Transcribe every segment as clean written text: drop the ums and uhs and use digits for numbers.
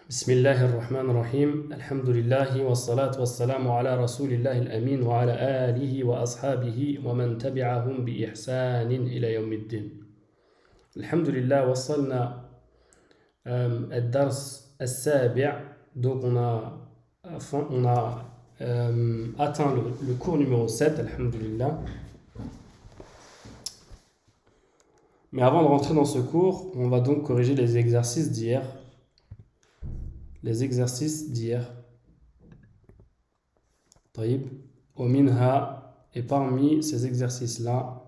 بسم الله الرحمن الرحيم الحمد لله والصلاة والسلام على رسول الله الأمين وعلى آله وأصحابه ومن تبعهم بإحسان إلى يوم الدين. الحمد لله وصلنا الدرس السابع. Donc on a atteint le cours numéro 7, alhamdulillah. Mais avant de rentrer dans ce cours, on va donc corriger les exercices d'hier. طيب. Et parmi ces exercices-là,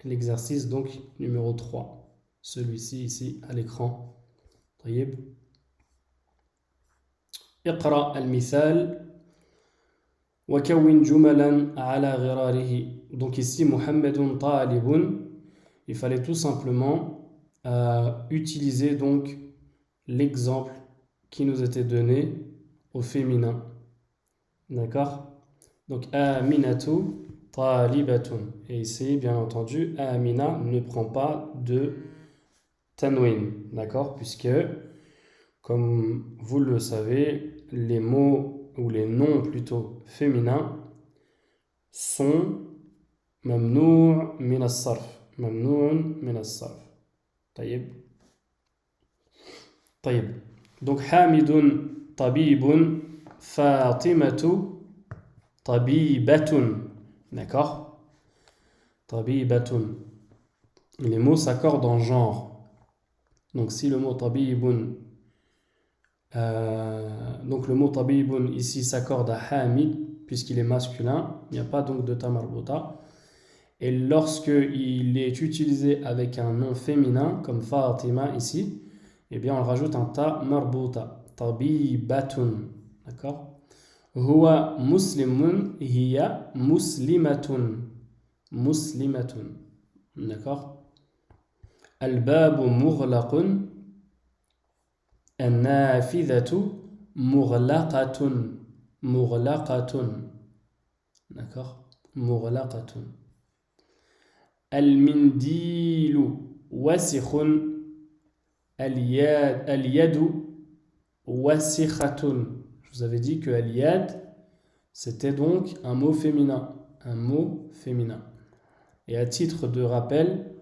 l'exercice donc numéro 3, celui-ci ici à l'écran. طيب. اقرأ المثال وكون جملا على غراره. Donc ici, Muhammadun talibun, il fallait tout simplement utiliser donc l'exemple qui nous était donné au féminin. D'accord? Donc Aminatu talibatun. Et ici, bien entendu, Amina ne prend pas de tanwin. D'accord? Puisque, comme vous le savez, les mots ou les noms plutôt féminins sont mamnou' min as-sarf. Mamnou' min as-sarf. طيب. Donc Hamidun tabibun, Fatimatu tabibatun. D'accord? Tabibatun. Les mots s'accordent en genre. Donc si le mot tabibun, donc le mot tabibun ici s'accorde à Hamid puisqu'il est masculin, il n'y a pas donc de ta marbuta. Et lorsque il est utilisé avec un nom féminin comme Fatima ici, eh bien on rajoute un ta marbuta, tabibatun. D'accord? Huwa muslimun, hiya muslimatun. Muslimatun. D'accord? Al-babu mughlaqun, an-nafidhatu mughlaqatun. Mughlaqatun. D'accord? Mughlaqatun. Al-mindilu wasikhun, al-yadu wasikhatun. Je vous avais dit que al-yad, c'était donc un mot féminin. Un mot féminin. Et à titre de rappel,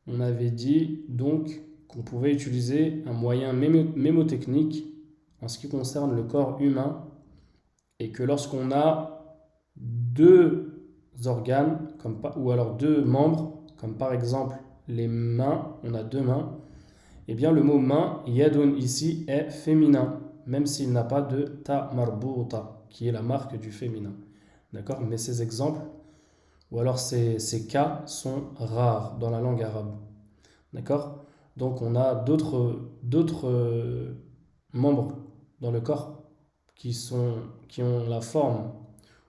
on avait dit donc qu'on pouvait utiliser un moyen mémotechnique en ce qui concerne le corps humain et que lorsqu'on a deux organes ou alors deux membres, comme par exemple les mains, on a deux mains, et bien le mot main, yadun ici, est féminin, même s'il n'a pas de ta marbuta, qui est la marque du féminin. D'accord? Mais ces exemples, ou alors ces cas sont rares dans la langue arabe. D'accord? Donc on a d'autres membres dans le corps qui ont la forme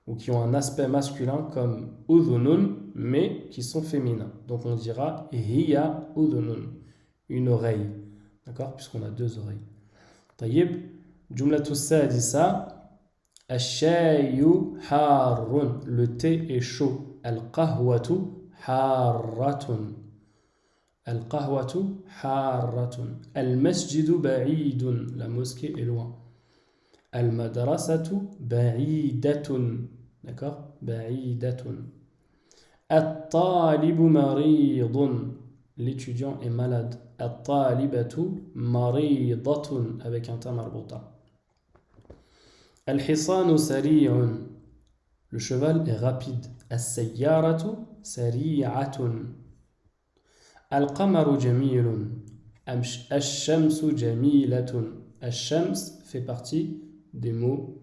ou qui ont un aspect masculin comme udhunun, mais qui sont féminins. Donc on dira hiya udhunun, une oreille. D'accord? Puisqu'on a deux oreilles. طيب. جملة السادسة الشاي حار. Le thé est chaud. القهوة حارة. القهوة حارة. المسجد بعيد. La mosquée est loin. المدرسة بعيدة. D'accord? بعيدة. الطالب مريض. L'étudiant est malade. الطالبة مريضة avec un ta marbuta. الحصان سريع. Le cheval est rapide. السيارة سريعة. القمر جميل. الشمس جميلة. الشمس fait partie des mots,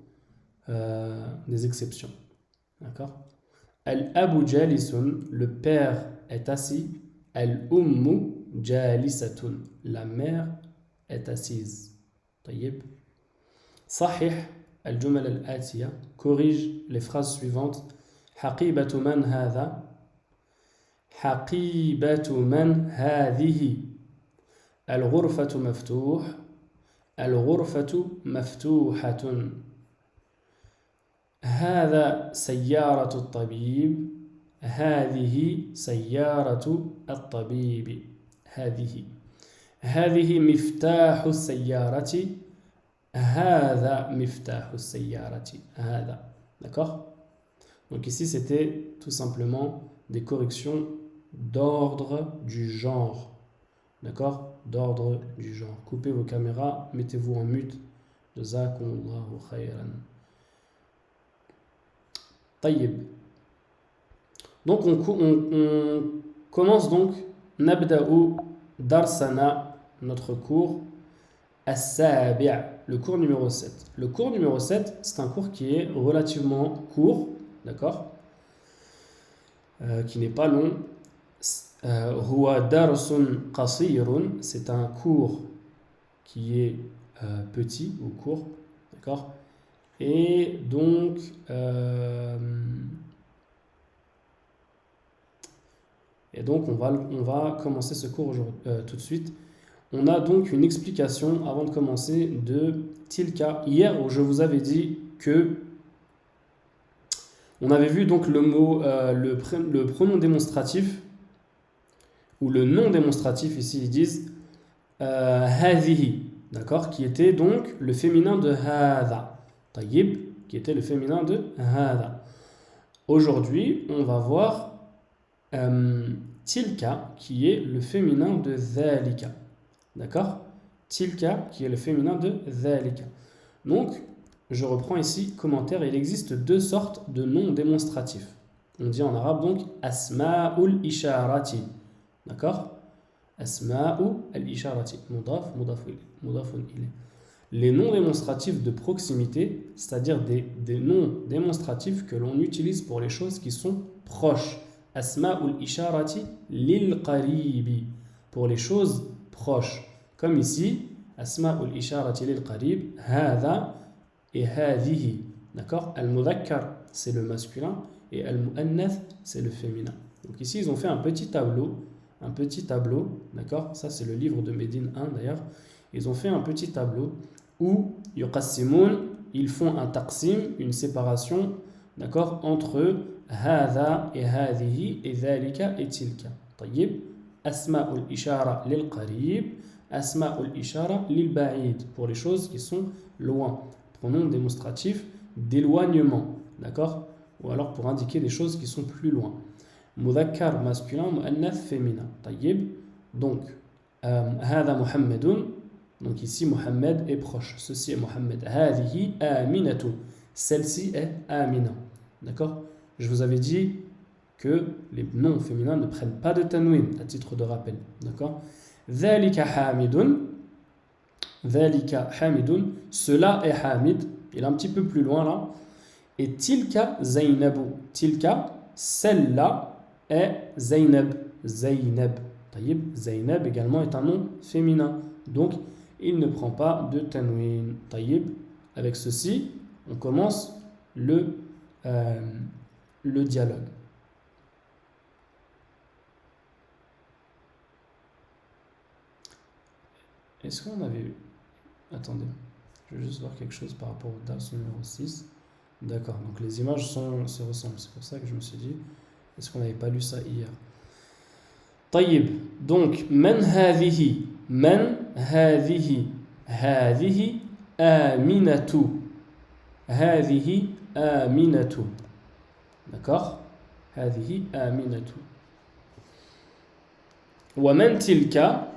des exceptions. D'accord? Al-abu jalisun, le père est assis. Al-ummu jalisatun, la mère est assise. طيب. صحح الجمل الآتية, corrige les phrases suivantes. حقيبة من هذا. حقيبة من هذه. الغرفة مفتوح. الغرفة مفتوحة. هذا سيارة الطبيب. هذه سيارة الطبيب. هذه. هذه مفتاح السيارة. هذا مفتاح السيارة. هذا. D'accord? Donc ici, c'était tout simplement des corrections d'ordre du genre. D'accord? D'ordre du genre. Coupez vos caméras, mettez-vous en mute. Jazakumullahu khayran. Tayyib. Donc on commence donc Nabda'u Darsana, notre cours As-Sabi', le cours numéro 7. Le cours numéro 7, c'est un cours qui est relativement court, d'accord, qui n'est pas long. Huwa darsun qasirun, c'est un cours qui est petit ou court, d'accord. Et donc on va commencer ce cours tout de suite. On a donc une explication avant de commencer de tilka. Hier, je vous avais dit que on avait vu donc le mot, le pronom démonstratif ou le nom démonstratif. Ici, ils disent hadhihi, d'accord, qui était donc le féminin de hadha. Tayyib, qui était le féminin de hadha. Aujourd'hui, on va voir tilka, qui est le féminin de dhalika. D'accord? Tilka, qui est le féminin de dhalika. Donc, je reprends ici, commentaire, il existe deux sortes de noms démonstratifs. On dit en arabe donc asma'ul isharati. D'accord? Asma'ul isharati. Mudaf, mudafun ilayh. Les noms démonstratifs de proximité, c'est-à-dire des noms démonstratifs que l'on utilise pour les choses qui sont proches. Asma'ul isharati lil qaribi. Pour les choses proches. Comme ici, asma'ul isharati lil qarib, hadha et hadhihi. D'accord? Al-mudhakkar, c'est le masculin, et al-mu'annath, c'est le féminin. Donc ici, ils ont fait un petit tableau, d'accord? Ça, c'est le livre de Médine 1 d'ailleurs. Ils ont fait un petit tableau où yuqassimun, ils font un taqsim, une séparation, d'accord, entre hadha et hadhihi et dhalika et tilka. Tayyib. Asma'ul ishara lil qarib, asma'ul ishara lil ba'id, pour les choses qui sont loin. Pronom démonstratif d'éloignement, d'accord, ou alors pour indiquer des choses qui sont plus loin. Mudhakkar masculin, mu'annath féminin. Tayyib. Donc hadha Muhammadun, donc ici Muhammad est proche, ceci est Muhammad. Hadhihi aminatu, celle-ci est Amina. D'accord? Je vous avais dit que les noms féminins ne prennent pas de tanwin, à titre de rappel. D'accord? Dhalika hamidun. Dhalika hamidun. Cela est Hamid. Il est un petit peu plus loin là. Et tilka Zainabu. Tilka, celle-là est Zainab. Zainab. Taïb. Zainab également est un nom féminin. Donc, il ne prend pas de tanwin. Taïb. Avec ceci, on commence le dialogue. Est-ce qu'on avait eu... Attendez, je vais juste voir quelque chose par rapport au DAS numéro 6. D'accord, donc les images se ressemblent. C'est pour ça que je me suis dit, est-ce qu'on n'avait pas lu ça hier? Tayyib, donc, man hadhihi. Man hadhihi. Hadhihi aminatu. Hadhihi aminatu. D'accord? Hadhihi aminatu. Wa man tilka.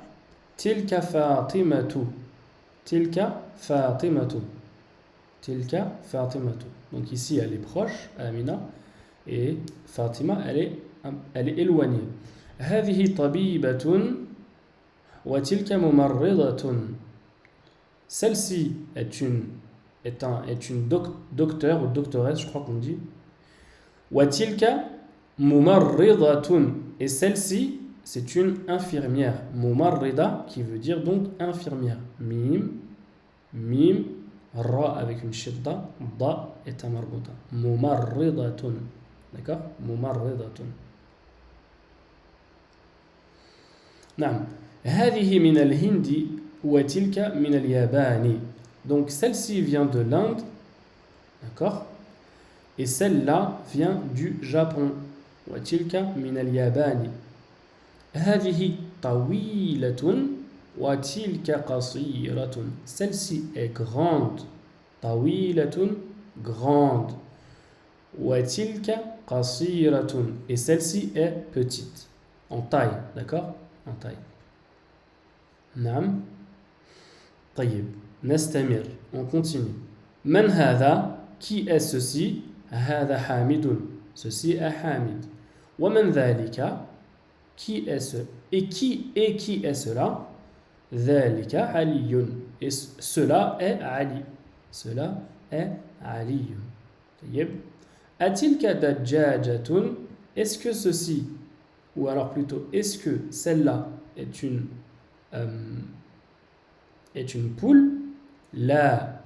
Tilka Fatimatu. Tilka Fatimatu. Tilka Fatimatu. Donc ici, elle est proche, Amina, et Fatima, elle est éloignée. Hadhihi tabibatun wa tilka mumarridatun. Celle-ci est une docteur ou doctoresse, je crois qu'on dit. Wa tilka mumarridatun. Et celle-ci, c'est une infirmière. Mumarrida, qui veut dire donc infirmière. Mim, ra avec une shidda, da est un marbuta. Mumarridatun. D'accord? Mumarridatun. Naam. Hadihi min al-Hindi wa tilka min al-Yabani. Donc celle-ci vient de l'Inde. D'accord? Et celle-là vient du Japon. Wa tilka min al-Yabani. هذه طويلة وتلك قصيرة. Celle-ci est grande. طويلة, grande. وتلك قصيرة. Et celle-ci est petite. En taille, d'accord? En taille. نعم. طيب. نستمر. On continue. من هذا? Qui est ceci? هذا حامد. Ceci est Hamid. ومن ذلك? Qui est ce? Et qui est cela? ذلك علي. Et cela est Ali. Cela est Ali. طيب. أتلك دجاجة? Est-ce que ceci, ou alors plutôt, est-ce que celle-là est une poule? لا.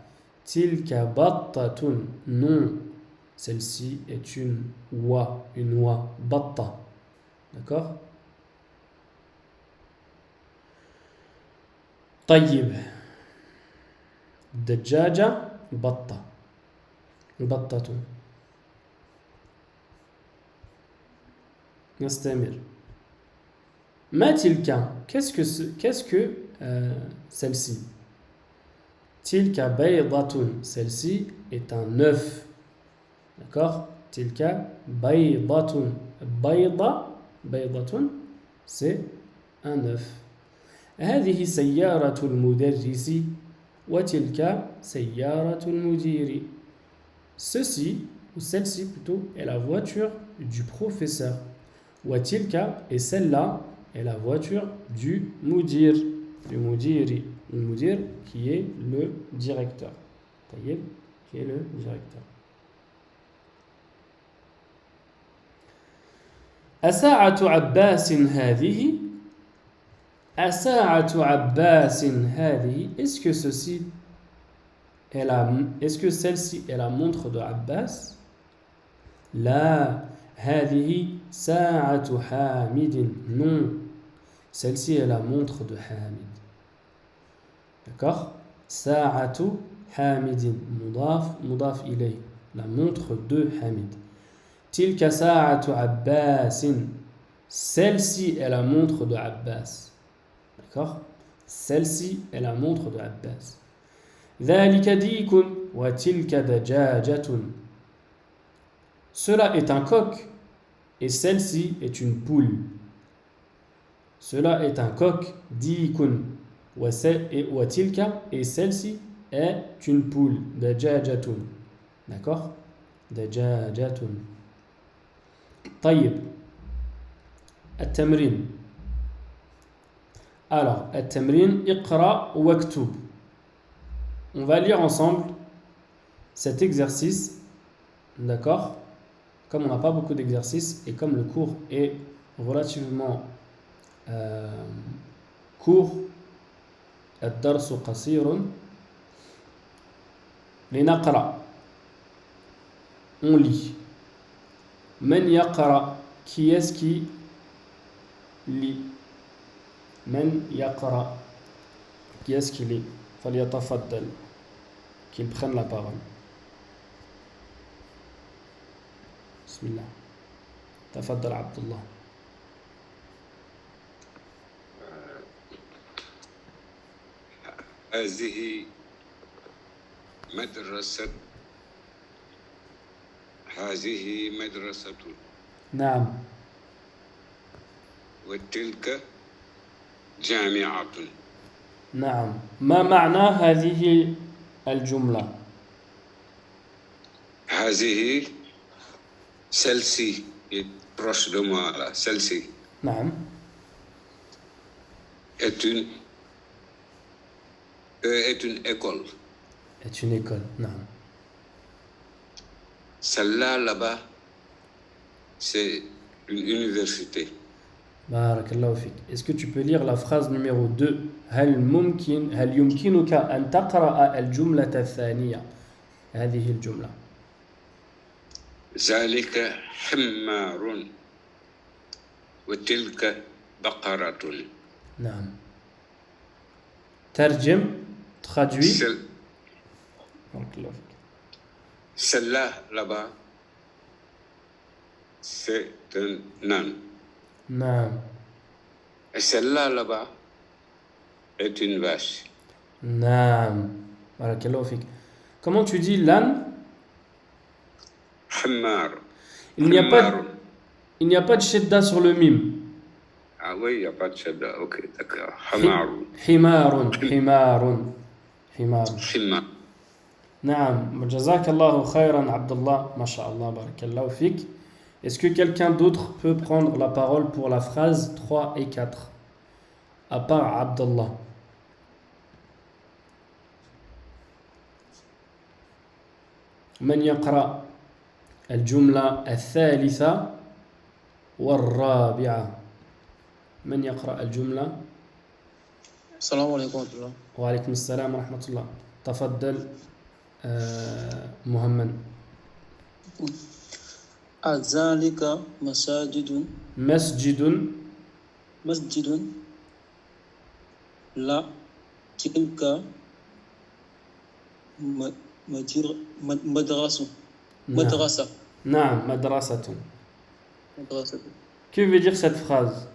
تلك بطة. Non. Celle-ci est une oie. Batta. D'accord? طيب. دجاجة بطة. بطة. نستمر. ما تلك? Qu'est-ce que celle-ci? تلك بيضة. Celle-ci est un œuf. D'accord? تلك بيضة. بيضة, c'est un œuf. هذه سيارة المدرس وتلك سيارة المدير. Ceci, ou celle-ci plutôt, est la voiture du professeur. وتلك, et celle-là, est la voiture du mudir. Du mudiri. Le mudir qui est le directeur. طيب, qui est le directeur. أساعة عباس هذه؟ أساعة عباس هذه. Est-ce que ceci est est-ce que celle-ci est la montre de Abbas? لا. هذه ساعة حامد. Non. Celle-ci est la montre de Hamid. D'accord? ساعة حامد. مضاف إليه. La montre de Hamid. تلك ساعة عباس. Celle-ci est la montre de Abbas. D'accord? Celle-ci est la montre de Abbas. ذلك ديك وتلك دجاجة. Cela est un coq et celle-ci est une poule. Cela est un coq. ديك وتلك, et celle-ci est une poule. دجاجة. D'accord? دجاجة. طيب. التمرين. Alors, التمرين اقرأ واكتب. On va lire ensemble cet exercice. D'accord? Comme on n'a pas beaucoup d'exercices et comme le cours est relativement court, الدرس قصير. لنقرأ. On lit. من يقرأ? Qui est-ce qui lit? من يقرأ? Qui est-ce qui lit? فليتفضل. Qu'il prenne la parole. بسم الله. تفضل عبد الله. هذه مدرسة. هذه مدرسة. نعم. وتلك جامعة. نعم. ما معنى هذه الجملة؟ هذه celle-ci est proche de moi là. Celle-ci. نعم. Est une école. Est une école. نعم. Celle-là là-bas, c'est une université. بارك الله فيك. Est-ce que tu peux lire la phrase numéro 2? هل يمكنك أن تقرأ الجملة الثانية؟ هذه الجملة. ذلك حمار وتلك بقرة. نعم. ترجم. traduit. بارك الله فيك. Celle-là là-bas, c'est un âne. نعم. Et celle-là là-bas est une vache. Naam. Barakallahu fik. Comment tu dis l'âne? Hammar. Il n'y a pas, Hammarun. il n'y a pas de shedda sur le mime. Ah oui, il n'y a pas de shadda. Ok, d'accord. Hi- Hammarun. Himarun, himarun, himarun. Himmar. Naam. Jazakallahu khayran, Abdullah. Masha'Allah, barakallahu fik. Est-ce que quelqu'un d'autre peut prendre la parole pour la phrase 3 et 4? À part Abdullah. من يقرأ الجملة الثالثة والرابعة؟ من يقرأ الجملة؟ السلام عليكم ورحمة الله. وعليكم السلام ورحمة الله. تفضل محمد. ذلك مساجد مسجد لا تلك مدرسة نعم مدرسة نعم مدرسة. مدرسة. Que veut dire cette phrase?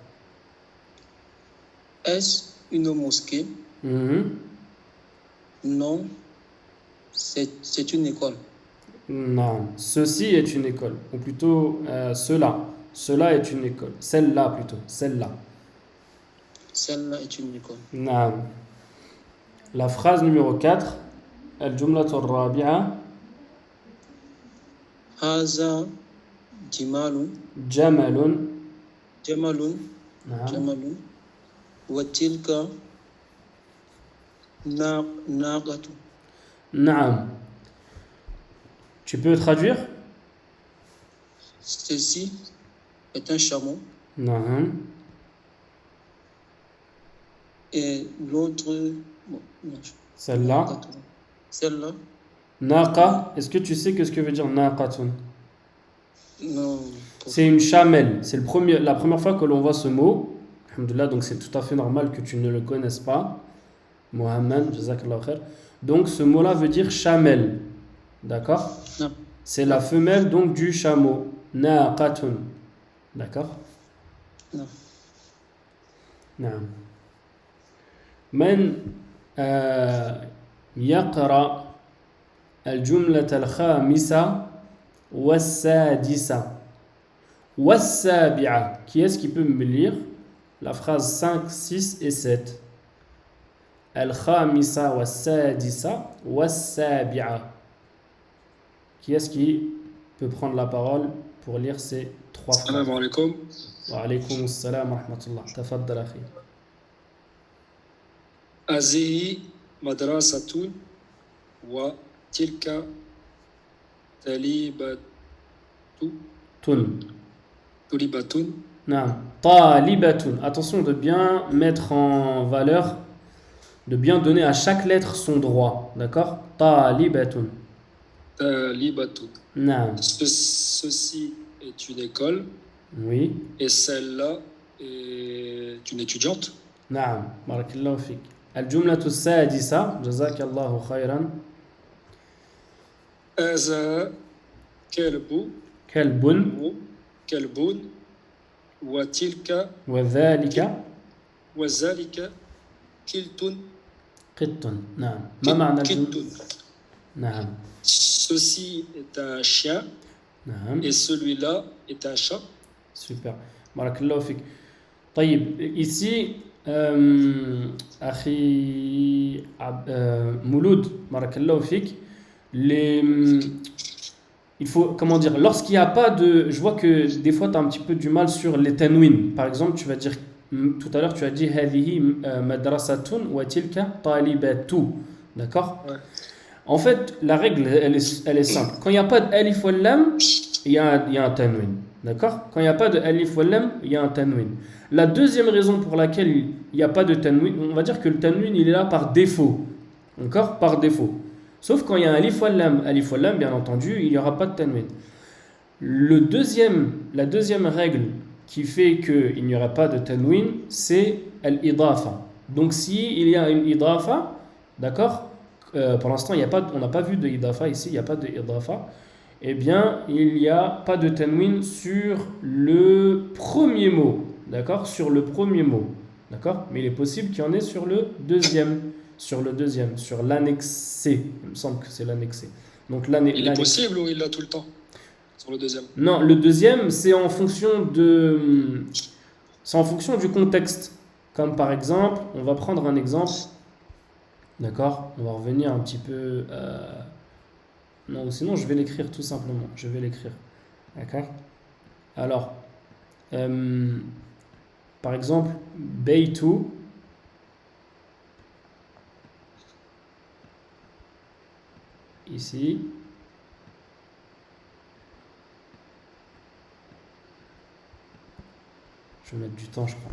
Est-ce une mosquée? Mhm. Non, c'est une école. Non, ceci est une école, ou plutôt cela est une école, celle-là plutôt, celle-là. Celle-là est une école. Non. La phrase numéro 4, الجملة الرابعة هذا جمال جمل. جمل نعم جمل وتلك ناقة. نعم. Tu peux traduire? Ceci est un chameau نعم. et l'autre bon, non, Celle-là. celle-là Naqa. Est-ce que tu sais ce que veut dire naqatun? non. C'est une chamelle. C'est la première fois que l'on voit ce mot. Alhamdoulilah, donc c'est tout à fait normal que tu ne le connaisses pas. Mohammed, jazakallahu khair. Donc ce mot-là veut dire chamelle. D'accord? Non. C'est la femelle donc du chameau. Naqatun. D'accord? Non. نعم. من يقرأ الجملة الخامسة والسادسة والسابعة? Qui est-ce qui peut me lire la phrase 5, 6 et 7? الخامسة والسادسة والسابعة. Qui est-ce qui peut prendre la parole pour lire ces trois phrases? السلام عليكم. وعليكم السلام ورحمة الله. تفضل أخي. هذه مدرسة وتلك طالبة. طالبة. Non. طالبة. Attention de bien mettre en valeur, de bien donner à chaque lettre son droit. D'accord? طالبة. طالبة. Non. Ceci est une école Oui. et celle-là est une étudiante. نعم. بارك الله فيك. الجملة السادسة. جزاك الله خيرا. هذا كلب كلب وتلك وذلك وذلك كلت. قط. نعم. ما معنى الجملة؟ كلت. نعم. Ceci est un chien نعم. et celui-là est un chat. Super. بارك الله فيك. طيب ici أخي مولود بارك الله فيك. Il faut, comment dire, lorsqu'il n'y a pas de... Je vois que des fois, tu as un petit peu du mal sur les tanwin. Par exemple, tu vas dire... Tout à l'heure, tu as dit هذه مدرسة وتلك طالبة. D'accord? Ouais. En fait, la règle, elle est simple. Quand il n'y a pas de alif wal lam, il y a un tanwin. D'accord? Quand il n'y a pas de alif wal lam, il y a un tanwin. La deuxième raison pour laquelle il n'y a pas de tanwin, on va dire que le tanwin, il est là par défaut. D'accord? Par défaut. Sauf quand il y a un alif wal lam, bien entendu, il n'y aura pas de tanwin. La deuxième règle qui fait qu'il n'y aura pas de tanwin, c'est al-idafa. Donc si il y a une idafa, d'accord, pour l'instant on n'a pas vu de idafa ici, il n'y a pas de idafa, eh bien il n'y a pas de tanwin sur le premier mot, d'accord, sur le premier mot. D'accord? Mais il est possible qu'il y en ait sur le deuxième. Sur l'annexé. Il me semble que c'est l'annexé. Donc Il est possible ou il l'a tout le temps sur le deuxième? Non, le deuxième, c'est en fonction du contexte. Comme par exemple, on va prendre un exemple. D'accord? On va revenir un petit peu. Non, sinon je vais l'écrire tout simplement. Je vais l'écrire. D'accord? Alors, par exemple, Baytu. Ici. Je vais mettre du temps, je crois.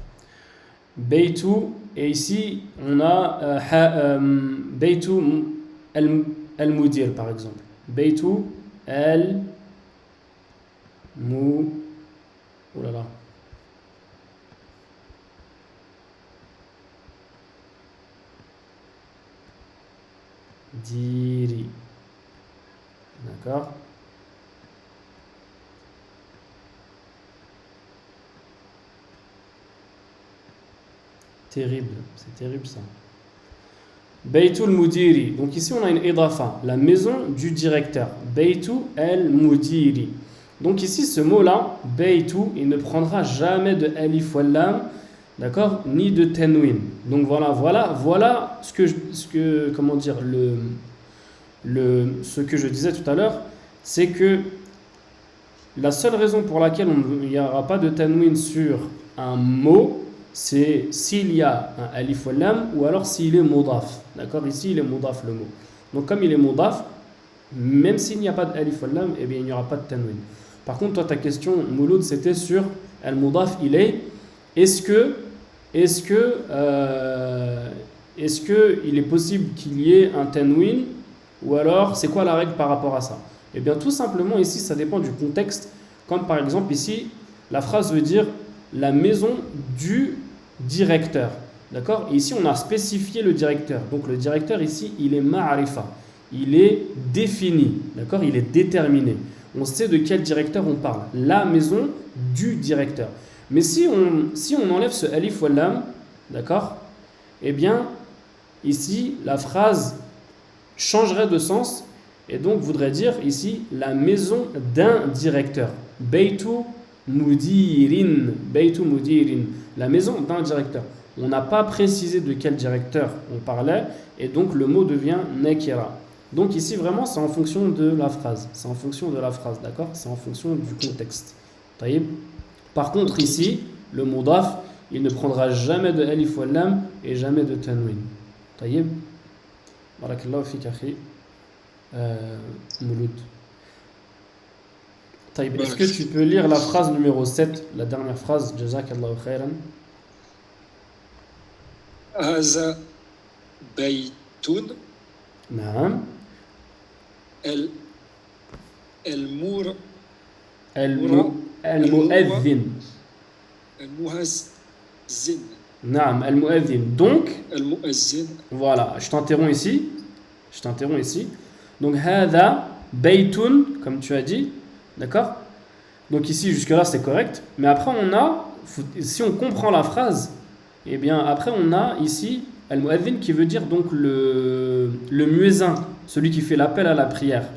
Baytu, et ici, on a Baytu al-Mudir, par exemple. Baytu al-Mu. Oh là là. Diri. D'accord? Terrible, c'est terrible ça. Baytul Mudiri. Donc ici on a une idafa, la maison du directeur. Baytu al-Mudiri. Donc ici ce mot-là, Baytu, il ne prendra jamais de alif wal lam, d'accord, ni de tanwin. Donc voilà ce que comment dire, ce que je disais tout à l'heure, c'est que la seule raison pour laquelle il n'y aura pas de tanwin sur un mot, c'est s'il y a un alif wal lam ou alors s'il est mudaf. D'accord? Ici, il est mudaf le mot. Donc comme il est mudaf, même s'il n'y a pas d'alif wal lam, eh bien il n'y aura pas de tanwin. Par contre, toi ta question Mouloud, c'était sur al mudaf ilay. Est-ce que il est possible qu'il y ait un tanwin ou alors c'est quoi la règle par rapport à ça? Eh bien tout simplement ici ça dépend du contexte. Comme par exemple ici, la phrase veut dire la maison du directeur. D'accord? Et ici, on a spécifié le directeur. Donc, le directeur, ici, il est ma'arifa. Il est défini. D'accord? Il est déterminé. On sait de quel directeur on parle. La maison du directeur. Mais si on enlève ce alif wal lam, d'accord? Eh bien, ici, la phrase changerait de sens et donc voudrait dire ici la maison d'un directeur. Baytu Mudirin, Baytu Mudirin, la maison d'un directeur. On n'a pas précisé de quel directeur on parlait et donc le mot devient nakira. Donc ici vraiment c'est en fonction de la phrase. C'est en fonction de la phrase, d'accord? C'est en fonction du contexte. Par contre ici, le mudaf, il ne prendra jamais de alif wal lam et jamais de tanwin. Taïb. Barakallahu fik akhi. Mouloud. Est-ce que tu peux lire la phrase numéro 7, la dernière phrase, Jazakallahu khairan? Haza baytun Naam. المور المؤذن. المؤذن. Naam, al-mu'adhin. Donc, المؤذن. voilà, je t'interromps ici. Donc, hada baytun, comme tu as dit. D'accord? Donc ici, jusque-là, c'est correct. Mais après, si on comprend la phrase, eh bien, après, on a ici al-mu'adhin qui veut dire donc le muezzin, celui qui fait l'appel à la prière.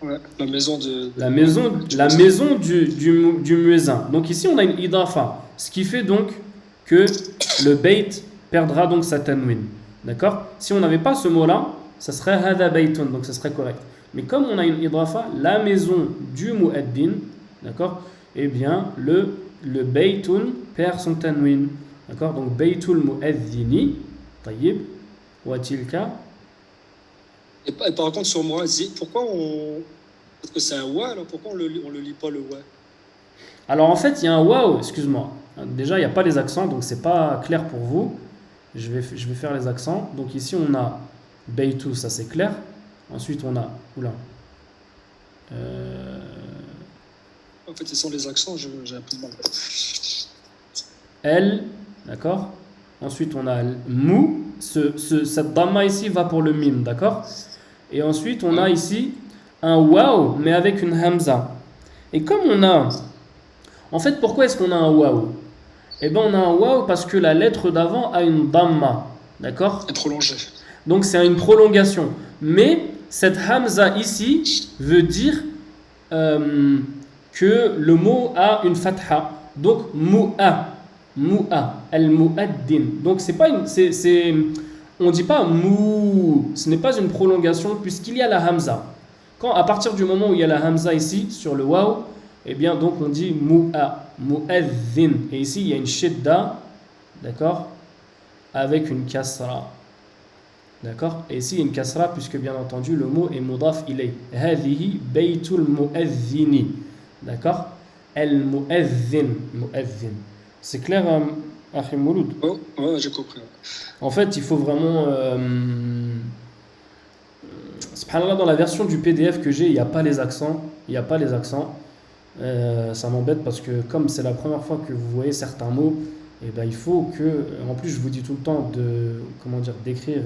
Ouais, la maison du muezzin. Donc ici, on a une idafa, ce qui fait donc que le bayt perdra donc sa tanwin. D'accord? Si on n'avait pas ce mot-là, ça serait hada baytun, donc ça serait correct. Mais comme on a une idafa, la maison du mu'addin, d'accord, eh bien le baytun perd son tanwin. D'accord? Donc baytul mu'addini, tayyib, wa tilka. Et par contre, sur moi, pourquoi parce que c'est un wa, alors pourquoi on le lit pas le wa? Alors en fait, il y a un waouh, excuse-moi. Déjà, il n'y a pas les accents, donc c'est pas clair pour vous. Je vais faire les accents. Donc ici, on a baytu, ça c'est clair. Ensuite, on a. Oula. En fait, ce sont les accents, j'ai un peu de mal. Elle, d'accord? Ensuite, on a mou. Cette dhamma ici va pour le mime, d'accord? Et ensuite, on a ici un waouh, mais avec une hamza. Et comme on a. En fait, pourquoi est-ce qu'on a un waouh? Eh ben on a un waouh parce que la lettre d'avant a une damma. D'accord? est prolongé. Donc c'est une prolongation. Mais cette hamza ici veut dire que le mot a une fatha. Donc mu'a. Mu'a. Al-mu'addin. Donc c'est pas une. On dit pas mou. Ce n'est pas une prolongation puisqu'il y a la hamza. À partir du moment où il y a la hamza ici, sur le waouh, eh bien donc on dit mu'a. Mu'addin. Et ici il y a une shidda. D'accord? Avec une kasra. D'accord? Et ici, il y a une kasra, puisque bien entendu, le mot est mudaf ilay. Hadihi baytul mu'adhini. D'accord? Al-mu'adhin. Mu'adhin. C'est clair, Akhi Mouloud? Oh, ouais, j'ai compris. En fait, il faut vraiment. Subhanallah, dans la version du PDF que j'ai, il n'y a pas les accents. Il n'y a pas les accents. Ça m'embête parce que, comme c'est la première fois que vous voyez certains mots, et ben, il faut que. En plus, je vous dis tout le temps d'écrire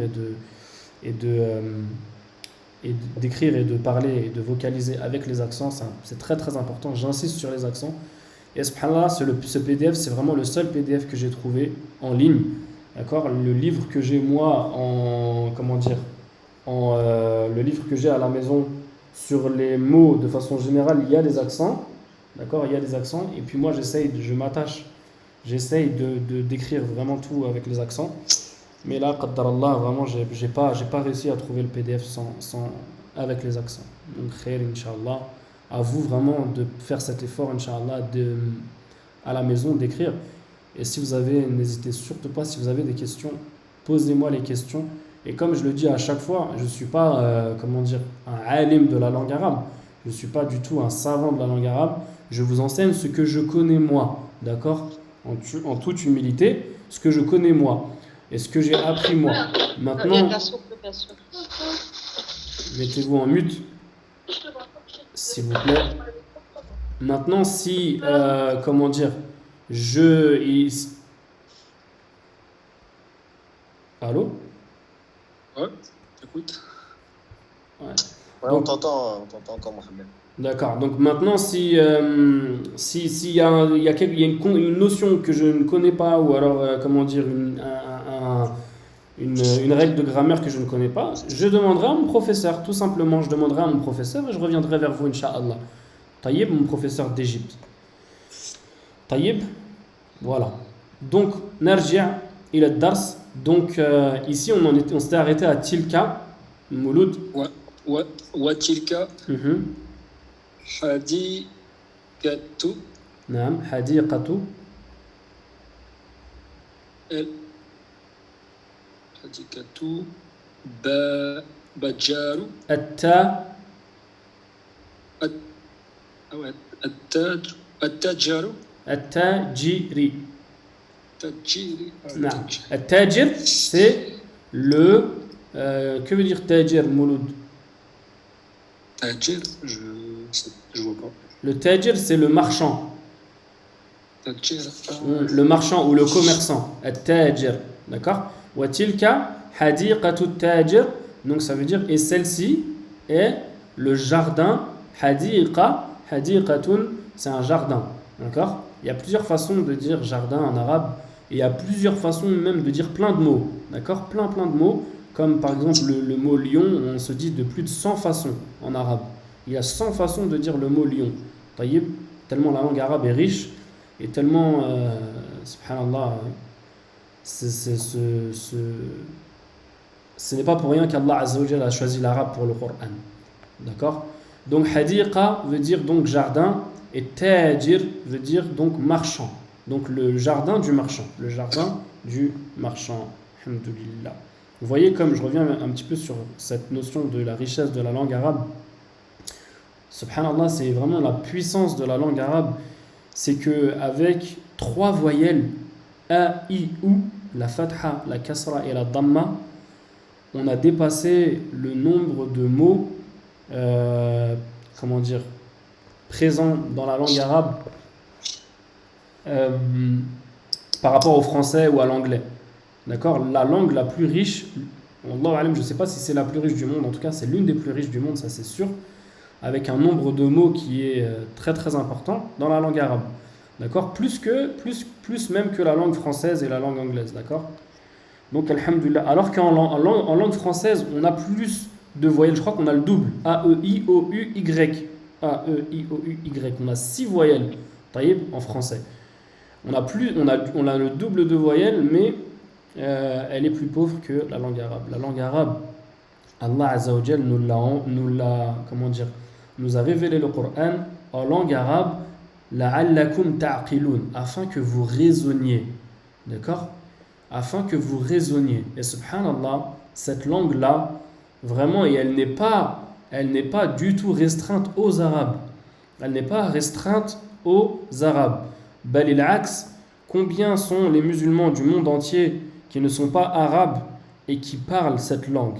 d'écrire et de parler et de vocaliser avec les accents. C'est très très important. J'insiste sur les accents. Et subhanallah, ce PDF, c'est vraiment le seul PDF que j'ai trouvé en ligne. D'accord? Le livre que j'ai moi le livre que j'ai à la maison sur les mots de façon générale, il y a des accents. D'accord? Il y a des accents. Et puis moi, j'essaye d'écrire vraiment tout avec les accents. Mais là, qaddarallah, vraiment, j'ai pas réussi à trouver le PDF avec les accents. Donc, khair, Inch'Allah. À vous vraiment de faire cet effort, Inch'Allah, à la maison, d'écrire. Et si vous avez, n'hésitez surtout pas, si vous avez des questions, posez-moi les questions. Et comme je le dis à chaque fois, je ne suis pas, un alim de la langue arabe. Je ne suis pas du tout un savant de la langue arabe. Je vous enseigne ce que je connais moi. D'accord? En toute humilité, ce que je connais moi. Et ce que j'ai appris moi. Maintenant, mettez-vous en mute, s'il vous plaît. Maintenant, si, Allô? Ouais, écoute. Ouais. Ouais, Donc, on t'entend encore, Mohamed. d'accord. Donc maintenant, s'il y a une notion que je ne connais pas, ou alors, une règle de grammaire que je ne connais pas, je demanderai à mon professeur. Tout simplement, je demanderai à mon professeur et je reviendrai vers vous, Inch'Allah. Taïb, mon professeur d'Égypte. Taïb, voilà. Donc, narji' ila dars. Donc, ici, on s'était arrêté à tilka, Mouloud. Watilka hadikatu Naam, hadiqatu. hadikatu bajaru Atta. التاجر التاجري. تاجيري نعم. التاجر, c'est le. Que veut dire tajir, Mouloud? تاجر je vois pas. Le tajir, c'est le marchand. تاجر Le marchand ou le commerçant. At-tajir. D'accord? Wa tilka hadiqatu tajir. Donc ça veut dire, et celle-ci est le jardin. Hadiqa. Hadiqatun, c'est un jardin. D'accord? Il y a plusieurs façons de dire jardin en arabe. Et il y a plusieurs façons même de dire plein de mots. D'accord? Plein de mots. Comme par exemple le mot lion, on se dit de plus de 100 façons en arabe. Il y a 100 façons de dire le mot lion. Taïb, tellement la langue arabe est riche et tellement, subhanallah, ce n'est pas pour rien qu'Allah Azza wa Jalla a choisi l'arabe pour le Coran. D'accord? Donc hadiqa veut dire donc jardin et tajir veut dire donc marchand. Donc le jardin du marchand. Le jardin du marchand. Alhamdulillah. Vous voyez, comme je reviens un petit peu sur cette notion de la richesse de la langue arabe, subhanallah, c'est vraiment la puissance de la langue arabe. C'est qu'avec 3 voyelles, A, I, U, la fatha, la kasra et la damma, on a dépassé le nombre de mots, présents dans la langue arabe par rapport au français ou à l'anglais. D'accord? La langue la plus riche, Wallahu alam, je ne sais pas si c'est la plus riche du monde, en tout cas c'est l'une des plus riches du monde, ça c'est sûr, avec un nombre de mots qui est très très important dans la langue arabe. D'accord? Plus même que la langue française et la langue anglaise. D'accord? Donc, alhamdoulilah. Alors en langue française, on a plus de voyelles. Je crois qu'on a le double. A-E-I-O-U-Y. A-E-I-O-U-Y. On a 6 voyelles. Taïb, en français. On a le double de voyelles, mais elle est plus pauvre que la langue arabe. La langue arabe, Allah Azza wa Jal nous a révélé le Coran en langue arabe, la'allakum ta'qilun, afin que vous raisonniez. D'accord? Afin que vous raisonniez. Et subhanallah, cette langue-là, vraiment, et elle n'est pas du tout restreinte aux Arabes. Elle n'est pas restreinte aux Arabes. Bal il-aks, combien sont les musulmans du monde entier qui ne sont pas arabes et qui parlent cette langue?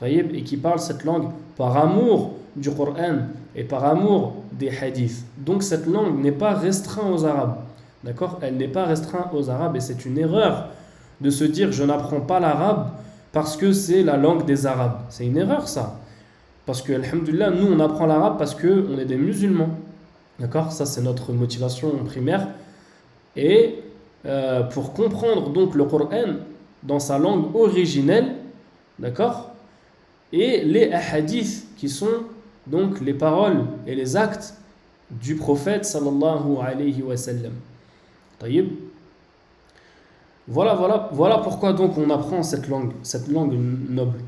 Et qui parlent cette langue par amour du Coran et par amour des hadiths. Donc cette langue n'est pas restreinte aux Arabes. D'accord? Elle n'est pas restreinte aux Arabes et c'est une erreur de se dire je n'apprends pas l'arabe parce que c'est la langue des Arabes. C'est une erreur ça. Parce que, alhamdoulilah, nous on apprend l'arabe parce qu'on est des musulmans. D'accord? Ça c'est notre motivation primaire. Et pour comprendre donc le Coran dans sa langue originelle, d'accord? Et les hadiths qui sont donc les paroles et les actes du prophète sallallahu alayhi wa sallam. Taïb. Voilà pourquoi donc on apprend cette langue noble.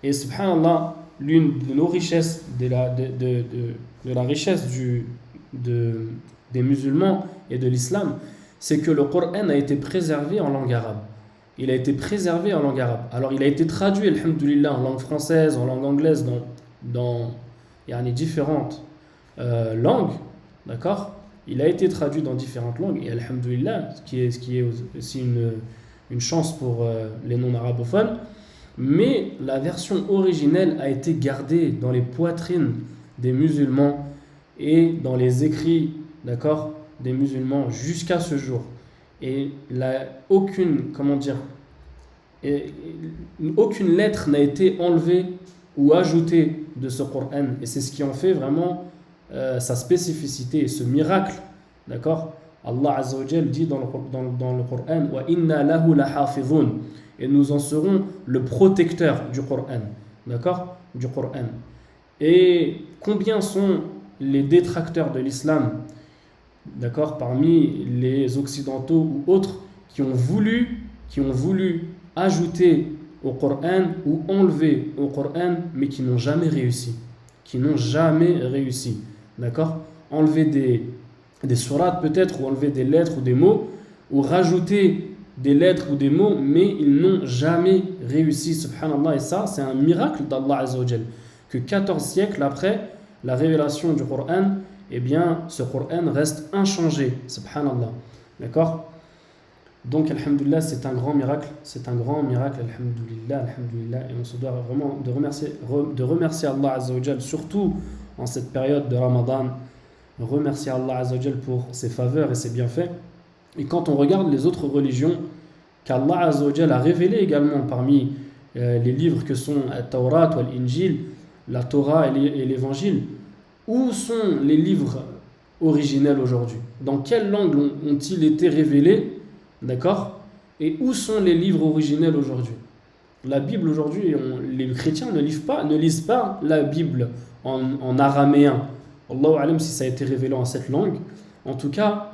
Et subhanallah, l'une de nos richesses, de la richesse des musulmans et de l'islam, c'est que le Coran a été préservé en langue arabe. Il a été préservé en langue arabe. Alors il a été traduit, alhamdoulilah, en langue française, en langue anglaise, dans différentes langues, d'accord? Il a été traduit dans différentes langues, et alhamdoulilah, ce qui est aussi une chance pour les non-arabophones, mais la version originelle a été gardée dans les poitrines des musulmans et dans les écrits, d'accord, des musulmans jusqu'à ce jour. Et aucune lettre n'a été enlevée ou ajoutée de ce Coran. Et c'est ce qui en fait vraiment sa spécificité et ce miracle. D'accord? Allah Azza wa Jal dit dans le Coran wa inna lahu lahafizun, et nous en serons le protecteur du Coran. D'accord? Du Coran. Et combien sont les détracteurs de l'islam, d'accord, parmi les occidentaux ou autres, qui ont voulu ajouter au Coran ou enlever au Coran, mais qui n'ont jamais réussi. D'accord? Enlever des sourates peut-être, ou enlever des lettres ou des mots, ou rajouter des lettres ou des mots, mais ils n'ont jamais réussi, subhanallah. Et ça, c'est un miracle d'Allah Azza wa Jal, que 14 siècles après la révélation du Coran, eh bien, ce Coran reste inchangé, subhanallah. D'accord? Donc, alhamdoulilah, c'est un grand miracle, alhamdoulilah, et on se doit vraiment de remercier Allah Azza wa Jal, surtout en cette période de Ramadan, remercier Allah Azza wa Jal pour ses faveurs et ses bienfaits. Et quand on regarde les autres religions qu'Allah Azza wa Jal a révélées également parmi les livres que sont la Tawrat ou l'Injil, la Torah et l'Évangile, où sont les livres originels aujourd'hui? Dans quelle langue ont-ils été révélés? D'accord? Et où sont les livres originels aujourd'hui? La Bible aujourd'hui, les chrétiens ne lisent pas la Bible en araméen. Allahu alam si ça a été révélé en cette langue. En tout cas,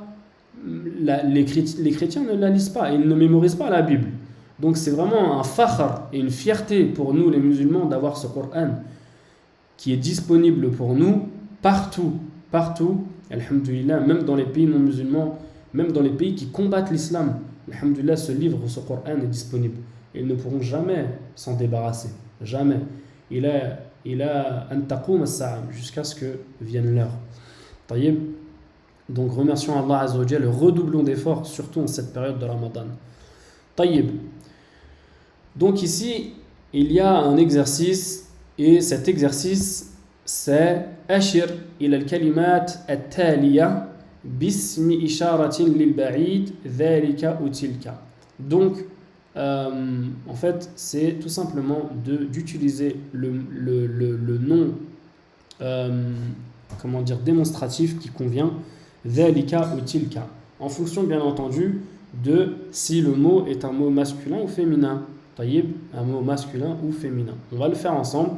les chrétiens ne la lisent pas et ils ne mémorisent pas la Bible. Donc c'est vraiment un fakhr et une fierté pour nous les musulmans d'avoir ce Coran qui est disponible pour nous partout, alhamdoulilah, même dans les pays non musulmans, même dans les pays qui combattent l'islam. Alhamdoulilah, ce livre, ce Coran est disponible. Et ils ne pourront jamais s'en débarrasser. Jamais. Il a an taqoum as-sa'a, jusqu'à ce que vienne l'heure. Taïb. Donc remercions Allah Azza wa Jal et redoublons d'efforts, surtout en cette période de Ramadan. Taïb. Donc ici, il y a un exercice, et cet exercice, c'est Ashir ila al-kalimat at-taliya bismi isharatin lil ba'id dhalika ou tilka. Donc, en fait, c'est tout simplement d'utiliser le nom démonstratif qui convient, dhalika ou tilka. En fonction, bien entendu, de si le mot est un mot masculin ou féminin. Taïb, un mot masculin ou féminin. On va le faire ensemble,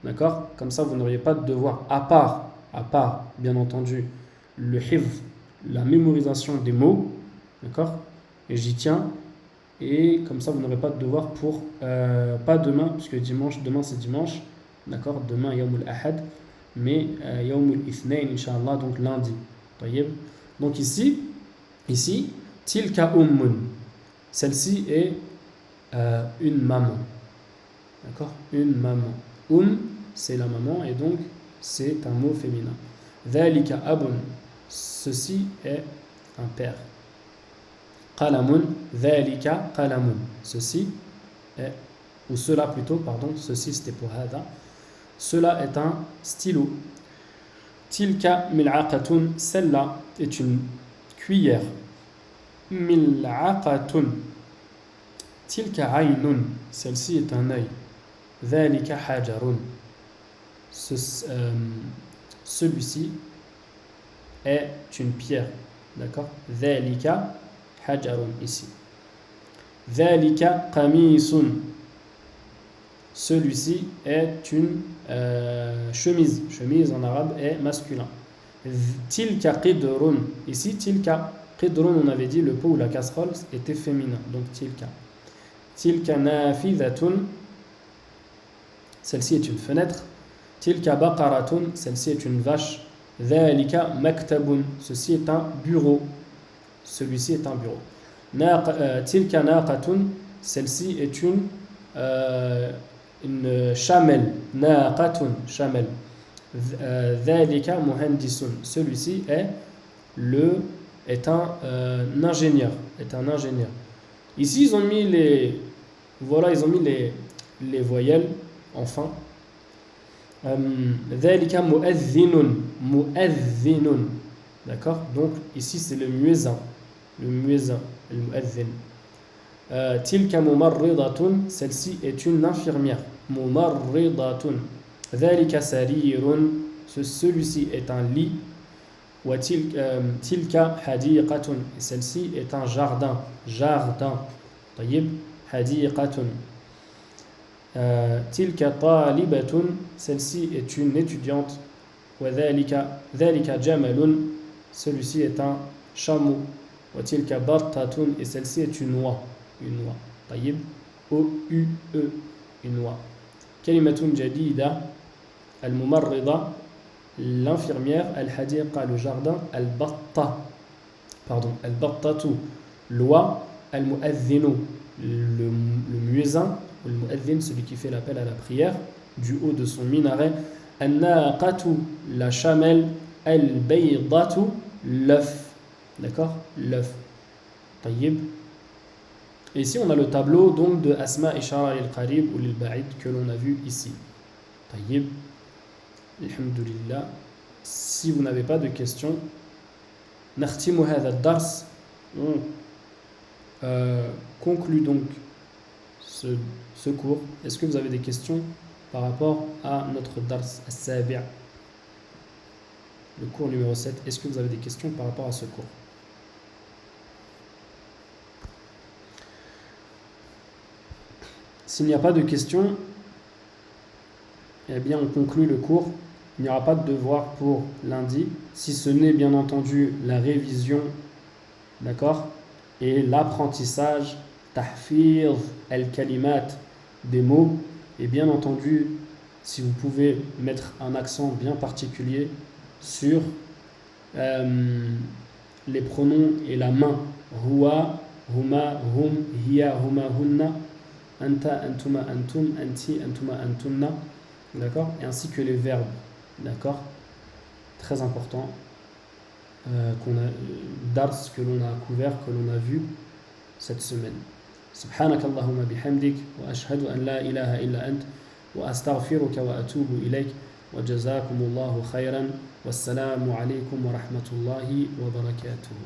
d'accord? Comme ça, vous n'auriez pas de devoir, à part, bien entendu, le hifz, la mémorisation des mots, d'accord? Et j'y tiens. Et comme ça, vous n'aurez pas de devoir pour, pas demain, puisque demain c'est dimanche, d'accord? Demain, Yawmul Ahad, mais Yawmul Ithnain, Inch'Allah, donc lundi. Taïb. Donc ici, Tilka ummun. Celle-ci est une maman. D'accord? Une maman. C'est la maman et donc c'est un mot féminin. Dhalika abun. Ceci est un père. Qalamun. Dhalika qalamun. Ceci est, ou cela plutôt, pardon, ceci c'était pour hada. Cela est un stylo. Tilka mil'aqatun. Celle-là est une cuillère. Mil'aqatun. Tilka aynun. Celle-ci est un œil. Dhalika hajarun. Celui-ci est une pierre. D'accord? Dhalika hajarun ici. Dhalika qamisun. Celui-ci est une chemise. Chemise en arabe est masculin. Tilka qidrun. Ici, tilka qidrun, on avait dit le pot ou la casserole était féminin. Donc tilka. Tilka nafidhatun. Celle-ci est une fenêtre. Tilka baqaratun. Celle-ci est une vache. Dhalika maktabun. Ceci est un bureau. Celui-ci est un bureau. Tilka naqatun. Celle-ci est une chamelle. Naqatun. Chamelle. Dhalika muhandisun. Celui-ci est un ingénieur. Ici, ils ont mis les voyelles, enfin. Dhalika mu'adhinun. Mu'adhinun. D'accord? Donc, ici, c'est le muezzin. Le muezzin, le mu'adhin. Tilka mumarridatun. Celle-ci est une infirmière. Mumarridatun. Dhalika sarirun. Celui-ci est un lit. Wa tilka hadiqatun. Et celle-ci est un jardin. Tayyib. Hadiqatun. Tilka talibatun. Celle-ci est une étudiante. Wa dhalika jamalun. Celui-ci est un chameau. Wa tilka battatun. Et celle-ci est une oie. Tayyib. O-U-E. Une oie. Kalimatun jadida. Al-mumarrida. L'infirmière. Al-hadiqa. Le jardin. Al-batta. Al-battatu. L'oie. Al-mu'adhinu. Le muezzin. Le mu'adhin, celui qui fait l'appel à la prière. Du haut de son minaret. Al-naqatu. La chamelle. Al-baydatu. L'œuf. D'accord? L'œuf. Tayyib. Et ici, on a le tableau donc de Asma, Ishara, al-Qarib ou al-Ba'id que l'on a vu ici. Tayyib. Alhamdulillah. Si vous n'avez pas de questions, nakhtimu hadha ad-dars. On conclut donc ce cours. Est-ce que vous avez des questions par rapport à notre dars as-sabi', le cours numéro 7? Est-ce que vous avez des questions par rapport à ce cours? S'il n'y a pas de questions, eh bien on conclut le cours. Il n'y aura pas de devoir pour lundi, si ce n'est bien entendu la révision, d'accord, et l'apprentissage, tahfir al-kalimat, des mots, et bien entendu, si vous pouvez mettre un accent bien particulier sur les pronoms et la main, huwa, huma, hum, hiya, huma, hunna, anta, antuma, antum, anti, antuma, antunna, d'accord, et ainsi que les verbes, d'accord, très important, dars que l'on a couvert, que l'on a vu cette semaine. سبحانك اللهم بحمدك وأشهد أن لا إله إلا أنت وأستغفرك وأتوب إليك وجزاكم الله خيرا والسلام عليكم ورحمة الله وبركاته.